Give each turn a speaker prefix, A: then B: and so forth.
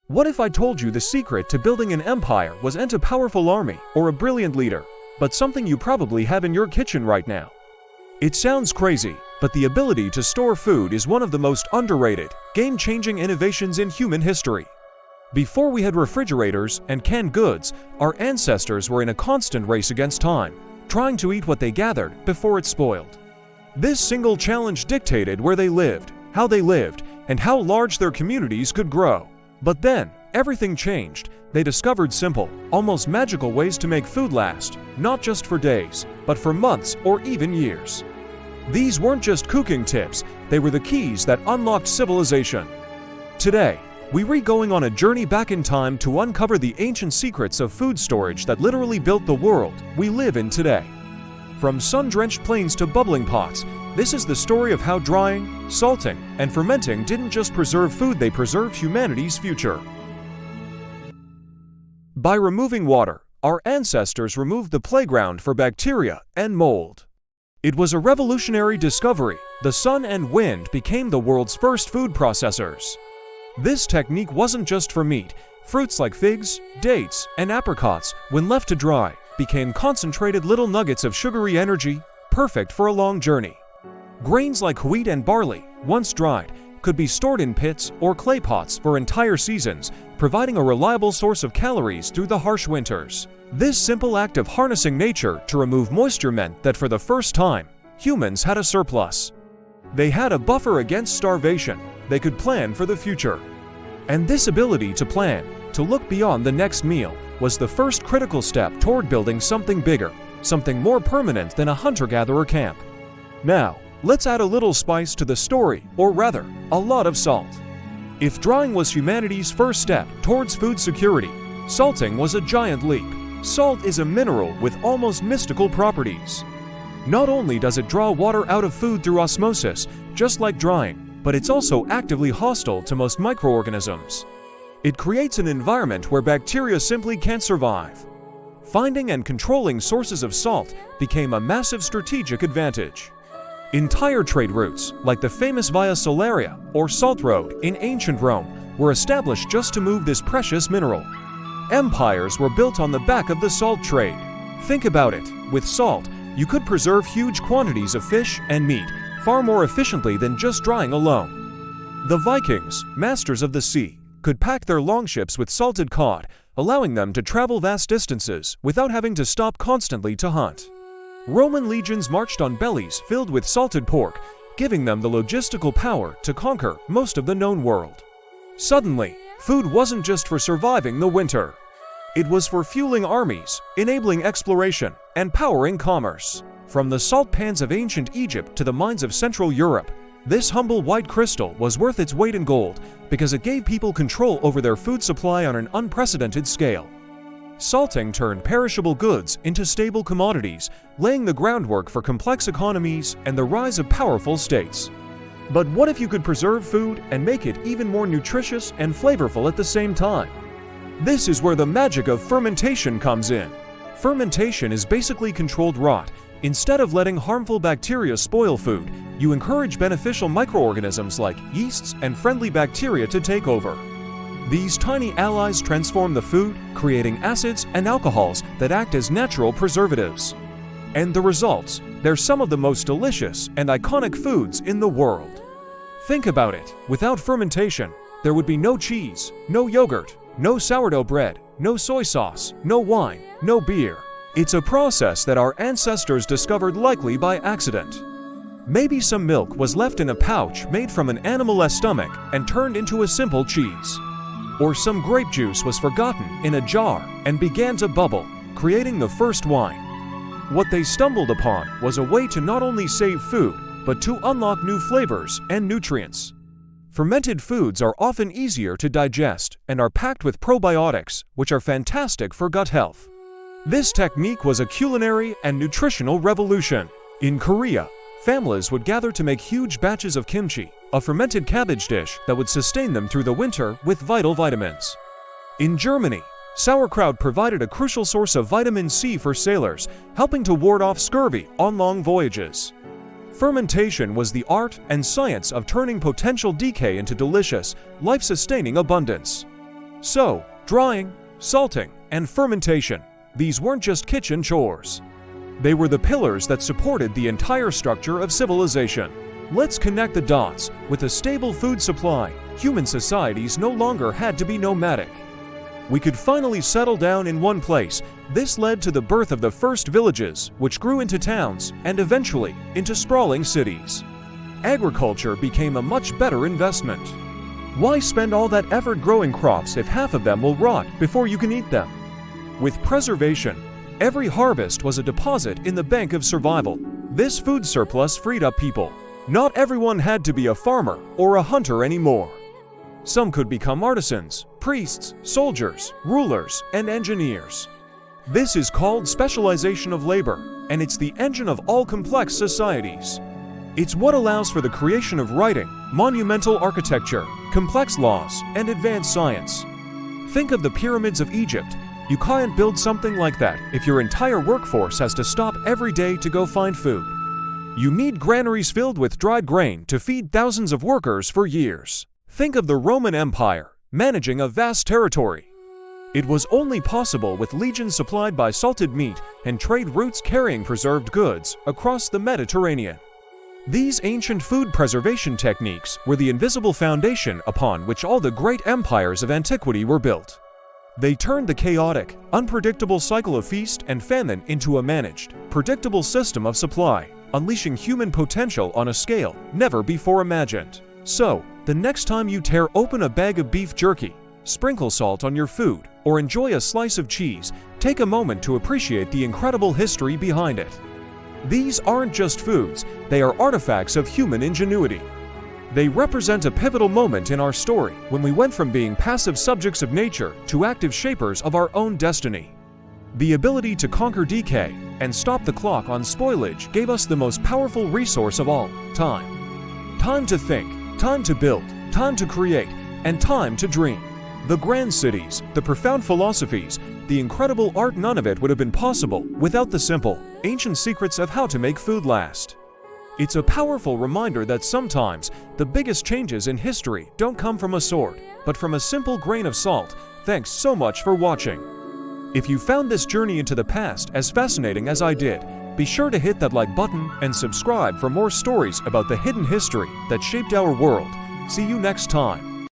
A: What if I told you the secret to building an empire wasn't a powerful army or a brilliant leader, but something you probably have in your kitchen right now? It sounds crazy, but the ability to store food is one of the most underrated, game-changing innovations in human history. Before we had refrigerators and canned goods, our ancestors were in a constant race against time, trying to eat what they gathered before it spoiled. This single challenge dictated where they lived, and how large their communities could grow. But then, everything changed. They discovered simple, almost magical ways to make food last, not just for days, but for months or even years. These weren't just cooking tips, they were the keys that unlocked civilization. Today, we're going on a journey back in time to uncover the ancient secrets of food storage that literally built the world we live in today. From sun-drenched plains to bubbling pots, this is the story of how drying, salting, and fermenting didn't just preserve food, they preserved humanity's future. By removing water, our ancestors removed the playground for bacteria and mold. It was a revolutionary discovery. The sun and wind became the world's first food processors. This technique wasn't just for meat. Fruits like figs, dates, and apricots, when left to dry, became concentrated little nuggets of sugary energy, perfect for a long journey. Grains like wheat and barley, once dried, could be stored in pits or clay pots for entire seasons, providing a reliable source of calories through the harsh winters. This simple act of harnessing nature to remove moisture meant that for the first time, humans had a surplus. They had a buffer against starvation. They could plan for the future. And this ability to plan, to look beyond the next meal, was the first critical step toward building something bigger, something more permanent than a hunter-gatherer camp. Now, let's add a little spice to the story, or rather, a lot of salt. If drying was humanity's first step towards food security, salting was a giant leap. Salt is a mineral with almost mystical properties. Not only does it draw water out of food through osmosis, just like drying, but it's also actively hostile to most microorganisms. It creates an environment where bacteria simply can't survive. Finding and controlling sources of salt became a massive strategic advantage. Entire trade routes, like the famous Via Salaria or Salt Road in ancient Rome, were established just to move this precious mineral. Empires were built on the back of the salt trade. Think about it. With salt, you could preserve huge quantities of fish and meat far more efficiently than just drying alone. The Vikings, masters of the sea, could pack their longships with salted cod, allowing them to travel vast distances without having to stop constantly to hunt. Roman legions marched on bellies filled with salted pork, giving them the logistical power to conquer most of the known world. Suddenly, food wasn't just for surviving the winter. It was for fueling armies, enabling exploration, and powering commerce. From the salt pans of ancient Egypt to the mines of Central Europe, this humble white crystal was worth its weight in gold because it gave people control over their food supply on an unprecedented scale. Salting turned perishable goods into stable commodities, laying the groundwork for complex economies and the rise of powerful states. But what if you could preserve food and make it even more nutritious and flavorful at the same time? This is where the magic of fermentation comes in. Fermentation is basically controlled rot. Instead of letting harmful bacteria spoil food, you encourage beneficial microorganisms like yeasts and friendly bacteria to take over. These tiny allies transform the food, creating acids and alcohols that act as natural preservatives. And the results? They're some of the most delicious and iconic foods in the world. Think about it. Without fermentation, there would be no cheese, no yogurt, no sourdough bread, no soy sauce, no wine, no beer. It's a process that our ancestors discovered likely by accident. Maybe some milk was left in a pouch made from an animal's stomach and turned into a simple cheese. Or some grape juice was forgotten in a jar and began to bubble, creating the first wine. What they stumbled upon was a way to not only save food, but to unlock new flavors and nutrients. Fermented foods are often easier to digest and are packed with probiotics, which are fantastic for gut health. This technique was a culinary and nutritional revolution. In Korea, families would gather to make huge batches of kimchi, a fermented cabbage dish that would sustain them through the winter with vital vitamins. In Germany, sauerkraut provided a crucial source of vitamin C for sailors, helping to ward off scurvy on long voyages. Fermentation was the art and science of turning potential decay into delicious, life-sustaining abundance. So, drying, salting, and fermentation, these weren't just kitchen chores. They were the pillars that supported the entire structure of civilization. Let's connect the dots. With a stable food supply, human societies no longer had to be nomadic. We could finally settle down in one place. This led to the birth of the first villages, which grew into towns and eventually into sprawling cities. Agriculture became a much better investment. Why spend all that effort growing crops if half of them will rot before you can eat them? With preservation, every harvest was a deposit in the bank of survival. This food surplus freed up people. Not everyone had to be a farmer or a hunter anymore. Some could become artisans, priests, soldiers, rulers, and engineers. This is called specialization of labor, and it's the engine of all complex societies. It's what allows for the creation of writing, monumental architecture, complex laws, and advanced science. Think of the pyramids of Egypt. You can't build something like that if your entire workforce has to stop every day to go find food. You need granaries filled with dried grain to feed thousands of workers for years. Think of the Roman Empire, managing a vast territory. It was only possible with legions supplied by salted meat and trade routes carrying preserved goods across the Mediterranean. These ancient food preservation techniques were the invisible foundation upon which all the great empires of antiquity were built. They turned the chaotic, unpredictable cycle of feast and famine into a managed, predictable system of supply, unleashing human potential on a scale never before imagined. So, the next time you tear open a bag of beef jerky, sprinkle salt on your food, or enjoy a slice of cheese, take a moment to appreciate the incredible history behind it. These aren't just foods, they are artifacts of human ingenuity. They represent a pivotal moment in our story when we went from being passive subjects of nature to active shapers of our own destiny. The ability to conquer decay and stop the clock on spoilage gave us the most powerful resource of all, time. Time to think, time to build, time to create, and time to dream. The grand cities, the profound philosophies, the incredible art, none of it would have been possible without the simple, ancient secrets of how to make food last. It's a powerful reminder that sometimes the biggest changes in history don't come from a sword, but from a simple grain of salt. Thanks so much for watching. If you found this journey into the past as fascinating as I did, be sure to hit that like button and subscribe for more stories about the hidden history that shaped our world. See you next time.